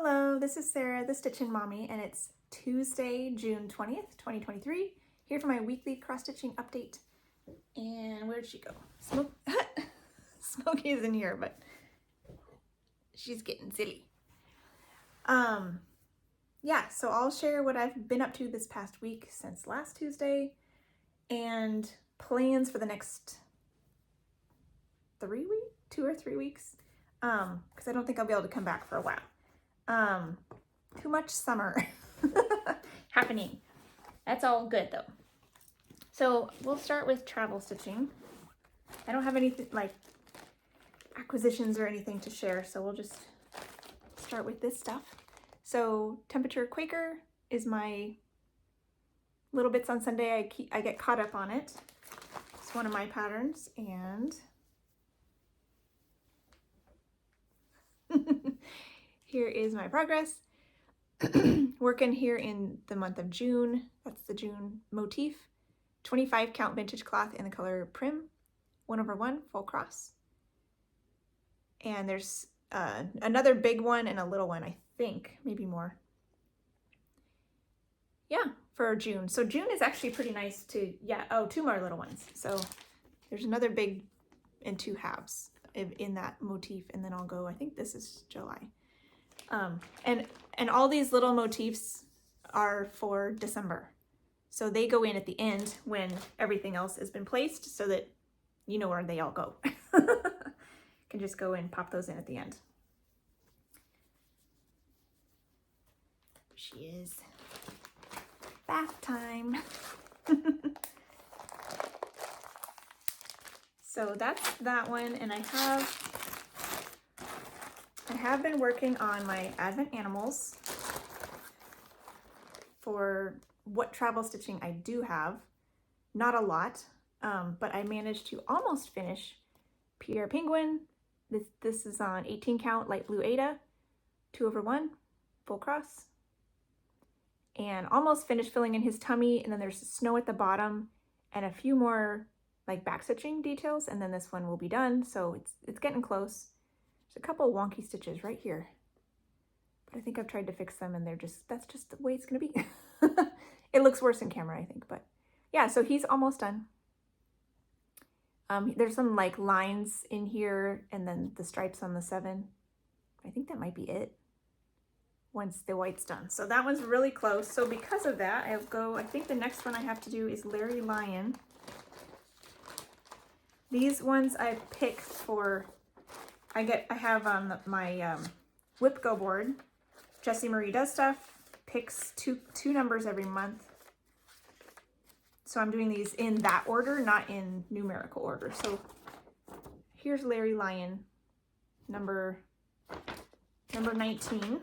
Hello, this is Sarah, the Stitchin Mommy, and it's Tuesday, June 20th, 2023, here for my weekly cross-stitching update. And where'd she go? Smokey is in here, but she's getting silly. Yeah, so I'll share what I've been up to this past week since last Tuesday and plans for the next 2 or 3 weeks, because I don't think I'll be able to come back for a while. Too much summer happening. That's all good though. So we'll start with travel stitching. I don't have anything like acquisitions or anything to share, so we'll just start with this stuff. So Temperature Quaker is my little bits on Sunday. I get caught up on it. It's one of my patterns, and here is my progress. Working here in the month of June. That's the June motif. 25 count vintage cloth in the color Prim, 1/1 full cross. And there's another big one and a little one, I think, maybe more. Yeah, for June. So June is actually pretty nice to, oh, 2 more little ones. So there's another big and 2 halves in that motif, and then I'll go, I think this is July. And all these little motifs are for December. So they go in at the end when everything else has been placed, so that you know where they all go. Can just go and pop those in at the end. She is. Bath time. So that's that one, and I have been working on my Advent animals for what travel stitching I do have. Not a lot, but I managed to almost finish Pierre Penguin. This is on 18 count light blue Aida, 2/1 full cross, and almost finished filling in his tummy. And then there's snow at the bottom and a few more like back stitching details, and then this one will be done. So it's getting close. There's a couple wonky stitches right here, but I think I've tried to fix them, and that's just the way it's gonna be. It looks worse in camera, I think, but yeah, so he's almost done. There's some like lines in here, and then the stripes on the 7. I think that might be it once the white's done. So that one's really close. So because of that, I think the next one I have to do is Larry Lion. These ones I pick for, I have on my Whip Go board. Jessie Marie Does Stuff picks two numbers every month. So I'm doing these in that order, not in numerical order. So here's Larry Lion, number 19.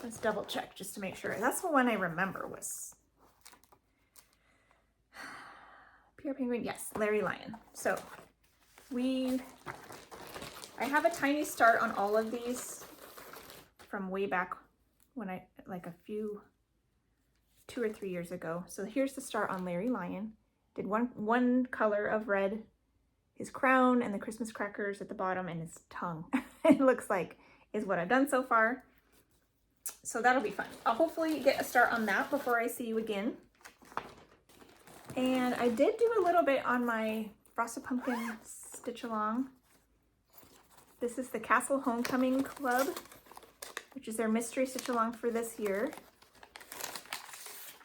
Let's double check just to make sure. That's the one I remember was Pierre Penguin. Yes, Larry Lion. So I have a tiny start on all of these from way back when like 2 or 3 years ago. So here's the start on Larry Lion. Did one color of red, his crown and the Christmas crackers at the bottom, and his tongue. It looks like is what I've done so far. So that'll be fun. I'll hopefully get a start on that before I see you again. And I did do a little bit on my Frosted Pumpkin stitch along. This is the Castle Homecoming Club, which is their mystery stitch along for this year.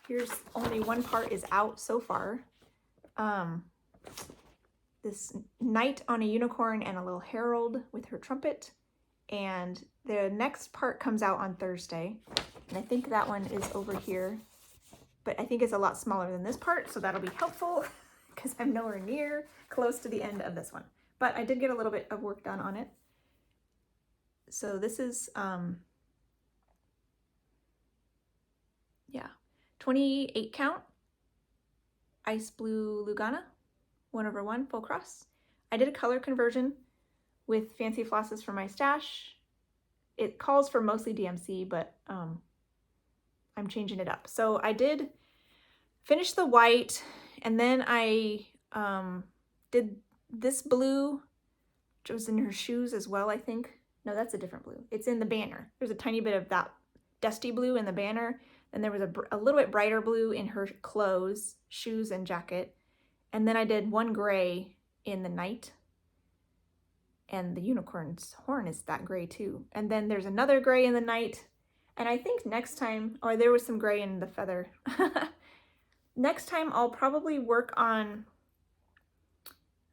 Here's only one part is out so far. This knight on a unicorn and a little herald with her trumpet. And the next part comes out on Thursday. And I think that one is over here. But I think it's a lot smaller than this part, so that'll be helpful because I'm nowhere near close to the end of this one. But I did get a little bit of work done on it. So this is, 28 count, Ice Blue Lugana, 1/1 full cross. I did a color conversion with fancy flosses for my stash. It calls for mostly DMC, but I'm changing it up. So I did finish the white, and then I did this blue, which was in her shoes as well, I think. No, that's a different blue. It's in the banner. There's a tiny bit of that dusty blue in the banner. And there was a little bit brighter blue in her clothes, shoes, and jacket. And then I did one gray in the night. And the unicorn's horn is that gray too. And then there's another gray in the night. And I think next time, oh, there was some gray in the feather. Next time I'll probably work on,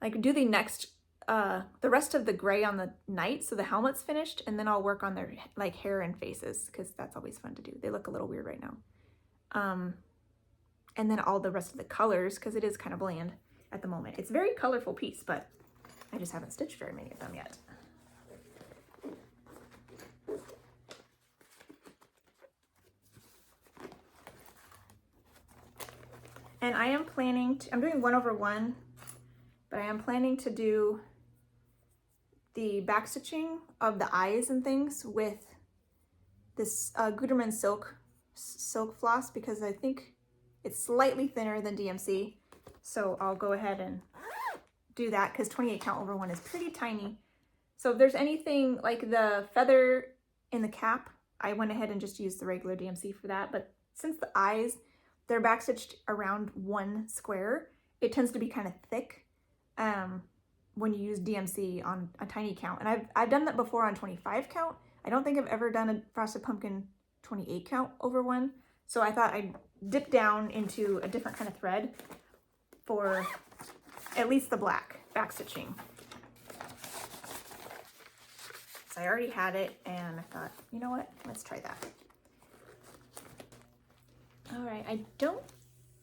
like, do the next, the rest of the gray on the night so the helmet's finished, and then I'll work on their, like, hair and faces, because that's always fun to do. They look a little weird right now. And then all the rest of the colors, because it is kind of bland at the moment. It's a very colorful piece, but I just haven't stitched very many of them yet. And I am planning to, I'm doing 1/1, but I am planning to do the back stitching of the eyes and things with this Gutermann silk floss, because I think it's slightly thinner than DMC. So I'll go ahead and do that, because 28 count over 1 is pretty tiny. So if there's anything like the feather in the cap, I went ahead and just used the regular DMC for that. But since the eyes, they're backstitched around 1 square, it tends to be kind of thick when you use DMC on a tiny count. And I've done that before on 25 count. I don't think I've ever done a Frosted Pumpkin 28 count over 1. So I thought I'd dip down into a different kind of thread for at least the black backstitching. So I already had it, and I thought, you know what, let's try that. All right, I don't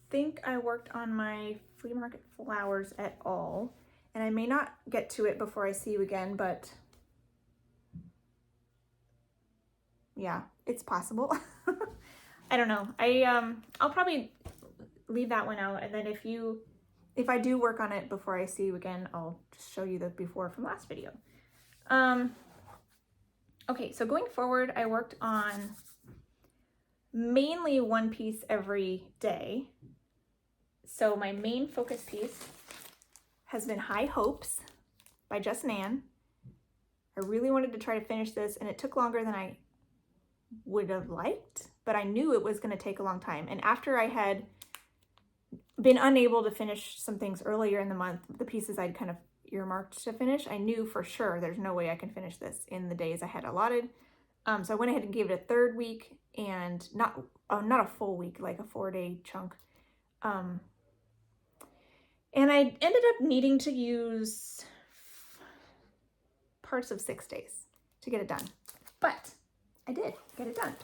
think I worked on my flea market flowers at all, and I may not get to it before I see you again, but yeah, it's possible. I don't know. I'll probably leave that one out, and then if I do work on it before I see you again, I'll just show you the before from last video. Okay, so going forward, I worked on mainly one piece every day. So my main focus piece has been High Hopes by Just Nan. I really wanted to try to finish this, and it took longer than I would have liked, but I knew it was going to take a long time. And after I had been unable to finish some things earlier in the month, the pieces I'd kind of earmarked to finish, I knew for sure there's no way I can finish this in the days I had allotted. So I went ahead and gave it a 3rd week, and not a full week, like a 4-day chunk. And I ended up needing to use parts of 6 days to get it done, but I did get it done.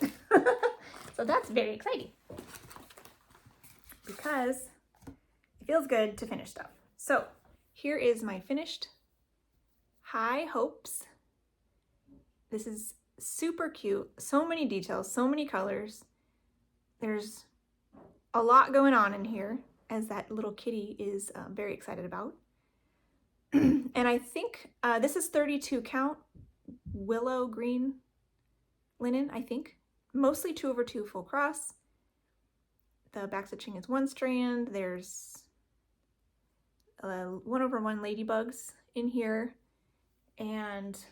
So that's very exciting, because it feels good to finish stuff. So here is my finished High Hopes. This is super cute. So many details, so many colors. There's a lot going on in here, as that little kitty is very excited about. And I think this is 32 count willow green linen, I think. Mostly 2/2 full cross. The backstitching is 1 strand. There's 1/1 ladybugs in here, and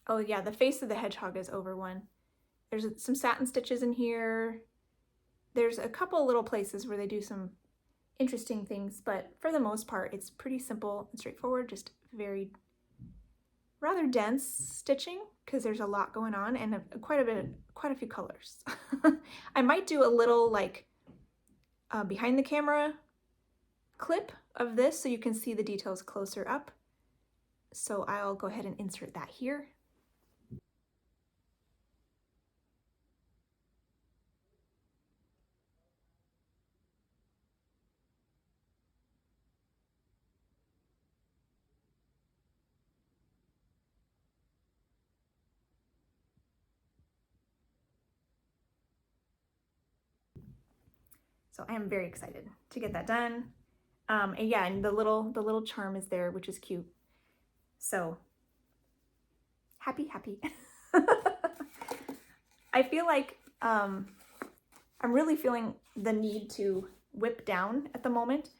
oh yeah, the face of the hedgehog is over 1. There's some satin stitches in here. There's a couple little places where they do some interesting things, but for the most part, it's pretty simple and straightforward, just very rather dense stitching, because there's a lot going on, and quite a few colors. I might do a little like behind the camera clip of this so you can see the details closer up. So I'll go ahead and insert that here. So I am very excited to get that done. And yeah, and the little charm is there, which is cute. So happy. I feel like I'm really feeling the need to whip down at the moment,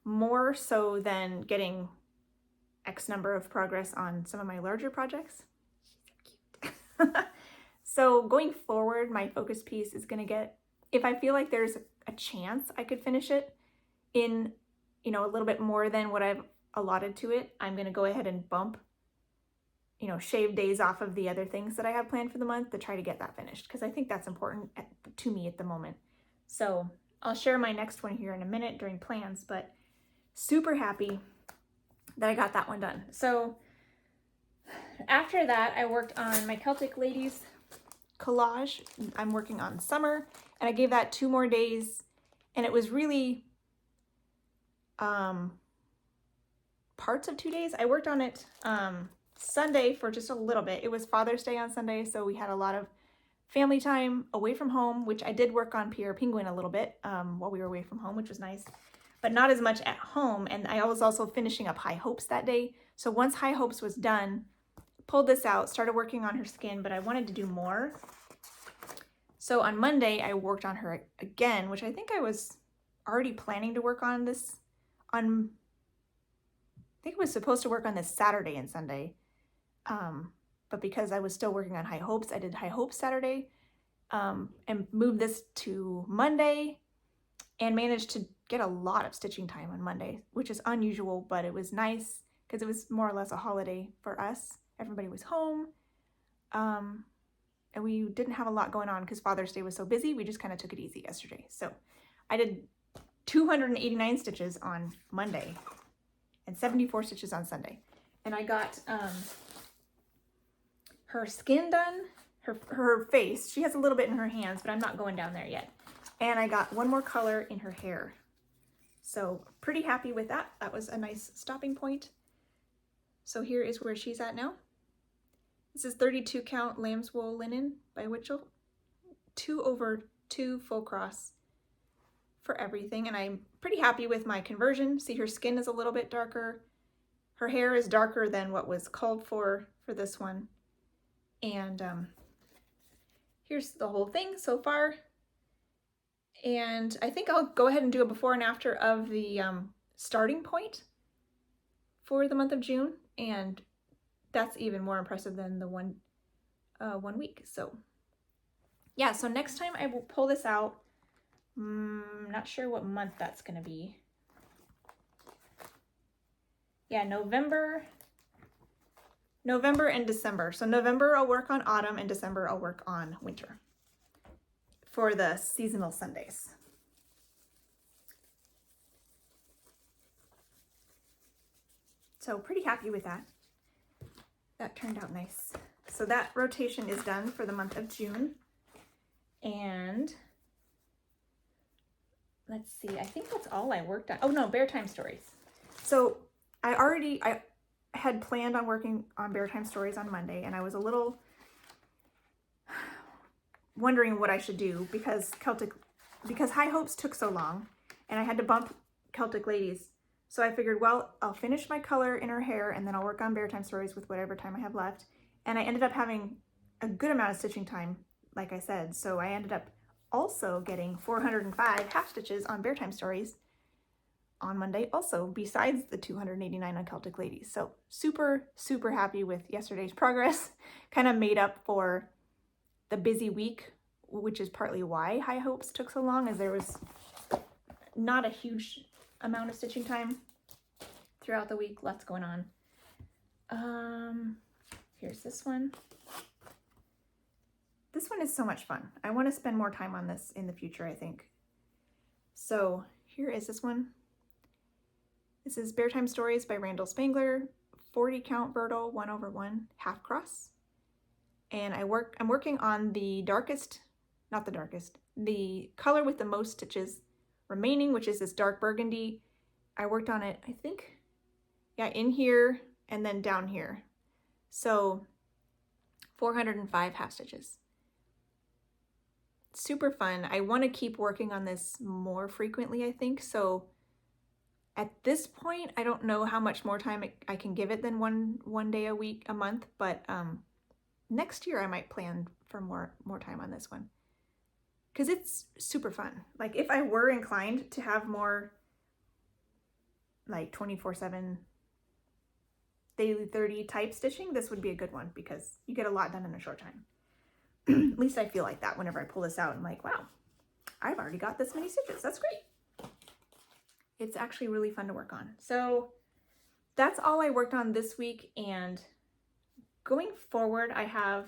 more so than getting X number of progress on some of my larger projects. She's so cute. So going forward, my focus piece is going to get, if I feel like there's a chance I could finish it in, you know, a little bit more than what I've allotted to it, I'm going to go ahead and bump, you know, shave days off of the other things that I have planned for the month to try to get that finished, because I think that's important to me at the moment. So I'll share my next one here in a minute during plans, but super happy that I got that one done. So after that, I worked on my Celtic Ladies collage. I'm working on summer, and I gave that 2 more days, and it was really parts of 2 days. I worked on it Sunday for just a little bit. It was Father's Day on Sunday, so we had a lot of family time away from home, which I did work on Pierre Penguin a little bit while we were away from home, which was nice, but not as much at home. And I was also finishing up High Hopes that day. So once High Hopes was done, pulled this out, started working on her skin, but I wanted to do more. So on Monday, I worked on her again, which I think I was already planning to work on this on, I think I was supposed to work on this Saturday and Sunday. But because I was still working on High Hopes, I did High Hopes Saturday and moved this to Monday and managed to get a lot of stitching time on Monday, which is unusual, but it was nice because it was more or less a holiday for us. Everybody was home. And we didn't have a lot going on because Father's Day was so busy. We just kind of took it easy yesterday. So I did 289 stitches on Monday and 74 stitches on Sunday. And I got her skin done, her face. She has a little bit in her hands, but I'm not going down there yet. And I got one more color in her hair. So pretty happy with that. That was a nice stopping point. So here is where she's at now. This is 32 count lamb's wool linen by Witchell. 2/2 full cross for everything. And I'm pretty happy with my conversion. See, her skin is a little bit darker. Her hair is darker than what was called for this one. And here's the whole thing so far. And I think I'll go ahead and do a before and after of the starting point for the month of June. And that's even more impressive than the one week. So yeah, so next time I will pull this out. Not sure what month that's gonna be. Yeah, November and December. So November I'll work on autumn, and December I'll work on winter for the seasonal Sundays. So pretty happy with that. That turned out nice. So that rotation is done for the month of June. And let's see, I think that's all I worked on. Oh no, Bear Time Stories. So I had planned on working on Bear Time Stories on Monday, and I was a little wondering what I should do because High Hopes took so long and I had to bump Celtic Ladies. So I figured, well, I'll finish my color in her hair and then I'll work on Bear Time Stories with whatever time I have left. And I ended up having a good amount of stitching time, like I said. So I ended up also getting 405 half stitches on Bear Time Stories on Monday also, besides the 289 on Celtic Ladies. So super, super happy with yesterday's progress. Kind of made up for the busy week, which is partly why High Hopes took so long, as there was not a huge amount of stitching time throughout the week. Lots going on. Here's this one. This one is so much fun. I want to spend more time on this in the future, I think. So here is this one. This is Bear Time Stories by Randall Spangler, 40 count Vertical 1/1 half cross. And I'm working on the darkest, not the darkest, the color with the most stitches remaining, which is this dark burgundy. I worked on it, I think, yeah, in here and then down here. So 405 half stitches. Super fun. I want to keep working on this more frequently, I think. So at this point, I don't know how much more time I can give it than one day a month, but next year I might plan for more time on this one because it's super fun. Like if I were inclined to have more like 24/7 daily 30 type stitching, this would be a good one because you get a lot done in a short time. At least I feel like that whenever I pull this out. I'm like, wow, I've already got this many stitches. That's great. It's actually really fun to work on. So that's all I worked on this week, and going forward I have,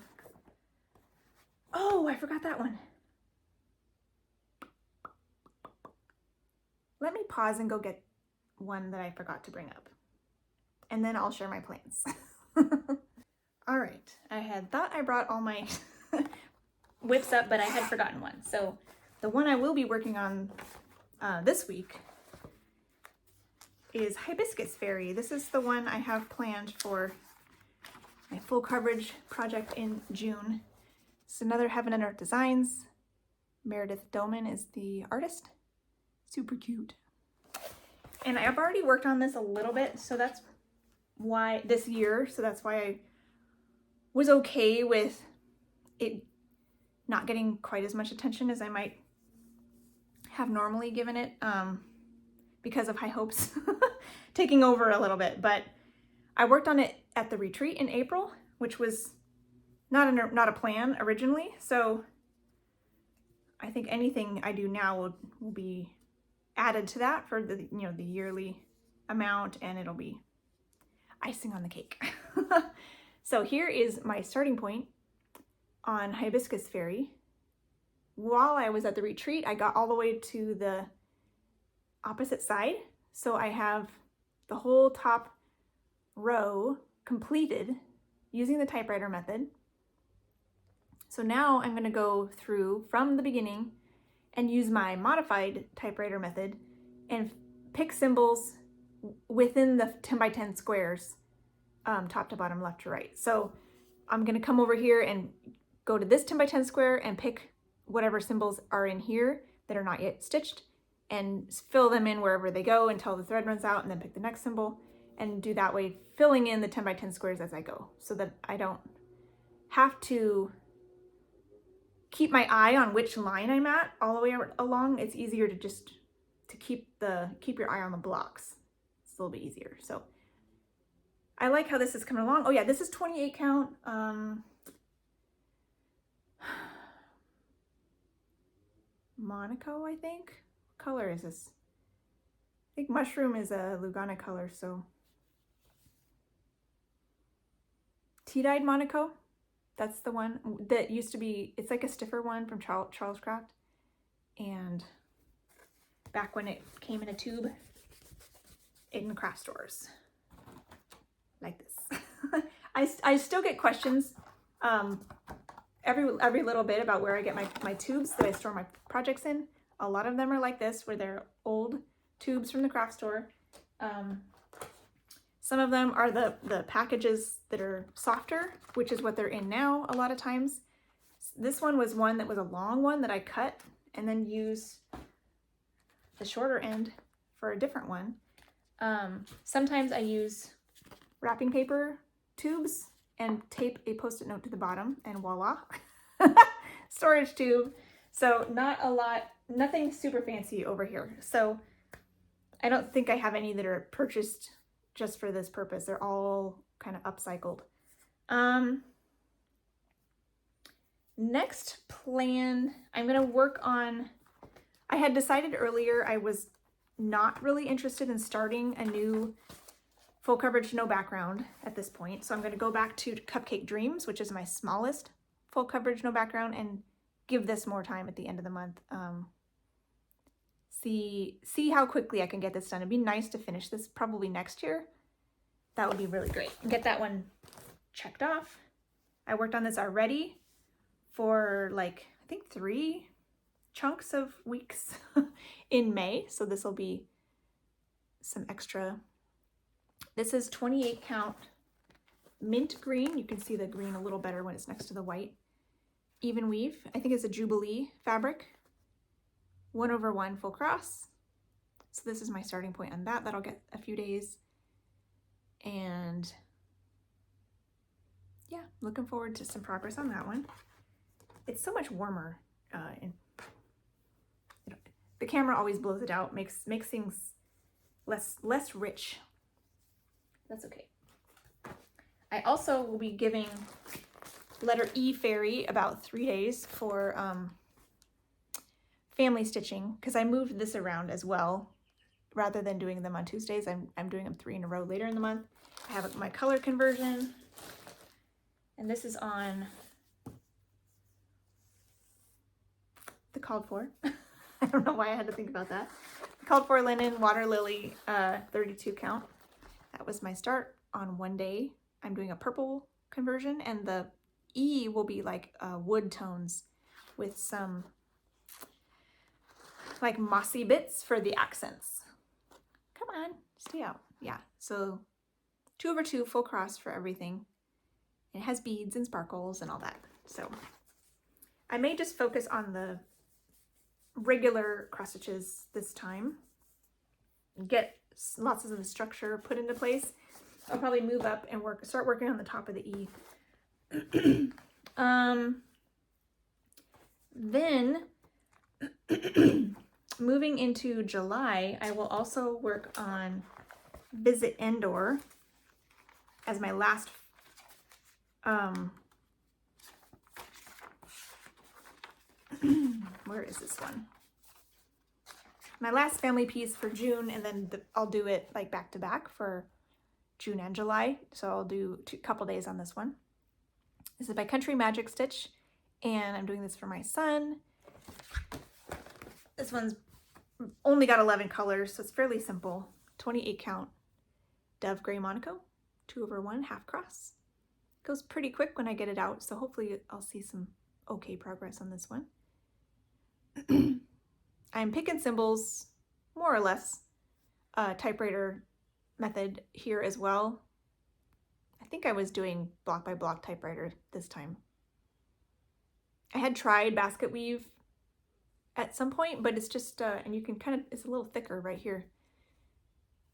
oh, I forgot that one. Let me pause and go get one that I forgot to bring up, and then I'll share my plans. All right, I had thought I brought all my whips up, but I had forgotten one. So the one I will be working on this week is Hibiscus Fairy. This is the one I have planned for my full coverage project in June. It's another Heaven and Earth Designs. Meredith Doman is the artist. Super cute. And I've already worked on this a little bit, so that's why this year, so that's why I was okay with it not getting quite as much attention as I might have normally given it, because of high hopes taking over a little bit. But I worked on it at the retreat in April, which was not a plan originally. So I think anything I do now will be added to that for the, you know, the yearly amount, and it'll be icing on the cake. So here is my starting point on Hibiscus Fairy. While I was at the retreat, I got all the way to the opposite side. So I have the whole top row completed using the typewriter method. So now I'm going to go through from the beginning and use my modified typewriter method and pick symbols within the 10 by 10 squares, top to bottom, left to right. So I'm going to come over here and go to this 10 by 10 square and pick whatever symbols are in here that are not yet stitched and fill them in wherever they go until the thread runs out, and then pick the next symbol and do that way, filling in the 10 by 10 squares as I go, so that I don't have to keep my eye on which line I'm at all the way along. It's easier to just keep your eye on the blocks. It's a little bit easier. So I like how this is coming along. Oh yeah, this is 28 count. Monaco, I think. What color is this? I think mushroom is a Lugana color, so tea-dyed Monaco. That's the one that used to be, it's like a stiffer one from Charles Craft. And back when it came in a tube in craft stores. Like this. I still get questions every little bit about where I get my tubes that I store my projects in. A lot of them are like this, where they're old tubes from the craft store. Some of them are the packages that are softer, which is what they're in now a lot of times. This one was one that was a long one that I cut and then used the shorter end for a different one. Sometimes I use wrapping paper tubes and tape a post-it note to the bottom, and voila, storage tube. So not a lot, nothing super fancy over here. So I don't think I have any that are purchased just for this purpose. They're all kind of upcycled. Next plan, I'm going to work on, I had decided earlier I was not really interested in starting a new full coverage, no background at this point. So I'm going to go back to Cupcake Dreams, which is my smallest full coverage, no background, and give this more time at the end of the month. See how quickly I can get this done. It'd be nice to finish this probably next year. That would be really great. Get that one checked off. I worked on this already for like, I think 3 chunks of weeks in May. So this will be some extra. This is 28 count mint green. You can see the green a little better when it's next to the white. Even weave. I think it's a Jubilee fabric. 1/1 full cross. So this is my starting point on that. That'll get a few days. And yeah, looking forward to some progress on that one. It's so much warmer. The camera always blows it out, makes things less rich. That's okay. I also will be giving letter E Fairy about 3 days for family stitching, because I moved this around as well. Rather than doing them on Tuesdays, I'm doing them 3 in a row later in the month. I have my color conversion, and this is on the called for. I don't know why I had to think about that. Called for linen, water lily, 32 count. That was my start on one day. I'm doing a purple conversion, and the E will be like wood tones with some like mossy bits for the accents. Come on, stay out. Yeah, so 2/2 full cross for everything. It has beads and sparkles and all that. So I may just focus on the regular cross stitches this time. Get lots of the structure put into place. I'll probably move up and start working on the top of the E. Then moving into July, I will also work on Visit Endor as my last where is this one? My last family piece for June, and then I'll do it like back to back for June and July. So I'll do a couple days on this one. This is by Country Magic Stitch, and I'm doing this for my son. This one's only got 11 colors, so it's fairly simple. 28 count Dove Gray Monaco, 2/1 half cross. Goes pretty quick when I get it out, so hopefully I'll see some okay progress on this one. I'm picking symbols, more or less, typewriter method here as well. I think I was doing block by block typewriter this time. I had tried basket weave at some point, but it's just, and you can kind of, it's a little thicker right here.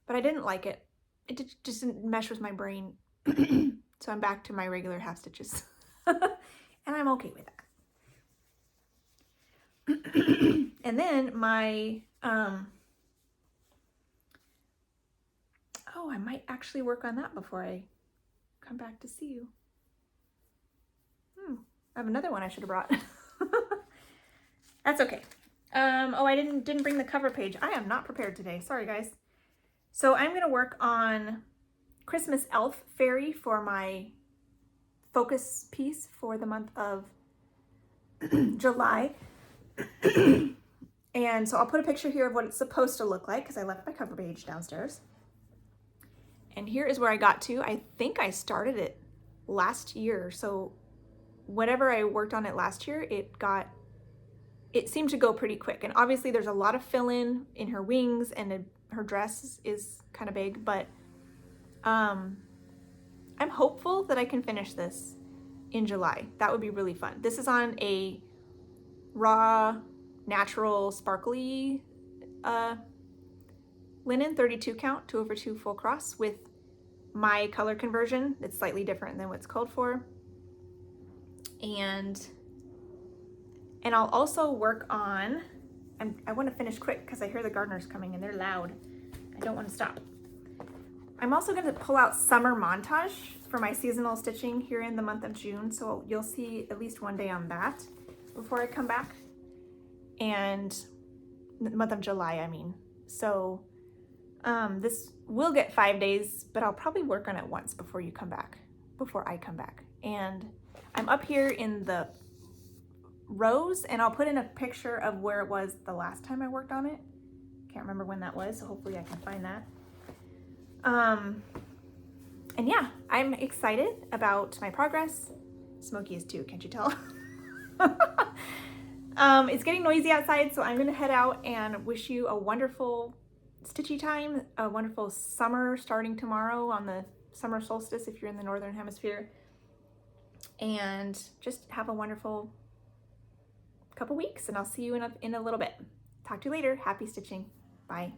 But I didn't like it. It just didn't mesh with my brain. So I'm back to my regular half stitches. And I'm okay with that. And then my, oh, I might actually work on that before I come back to see you. I have another one I should have brought. That's okay. Oh, I didn't bring the cover page. I am not prepared today. Sorry, guys. So I'm going to work on Christmas Elf Fairy for my focus piece for the month of July. And so I'll put a picture here of what it's supposed to look like, because I left my cover page downstairs. And here is where I got to. I think I started it last year. So whatever I worked on it last year, it seemed to go pretty quick. And obviously there's a lot of fill-in her wings, and her dress is kind of big, but I'm hopeful that I can finish this in July. That would be really fun. This is on a raw, natural, sparkly linen, 32 count, 2/2 full cross with my color conversion. It's slightly different than what's called for. And I'll also work on, I want to finish quick because I hear the gardeners coming and they're loud. I don't want to stop. I'm also going to pull out summer montage for my seasonal stitching here in the month of June. So you'll see at least one day on that before I come back. And the month of July, I mean. So this will get 5 days, but I'll probably work on it once before I come back. And I'm up here in the rows, and I'll put in a picture of where it was the last time I worked on it. Can't remember when that was, so hopefully I can find that. And yeah, I'm excited about my progress. Smokey is too, can't you tell? It's getting noisy outside, so I'm gonna head out and wish you a wonderful stitchy time, a wonderful summer starting tomorrow on the summer solstice if you're in the northern hemisphere, and just have a wonderful couple weeks, and I'll see you in a little bit. Talk to you later. Happy stitching. Bye.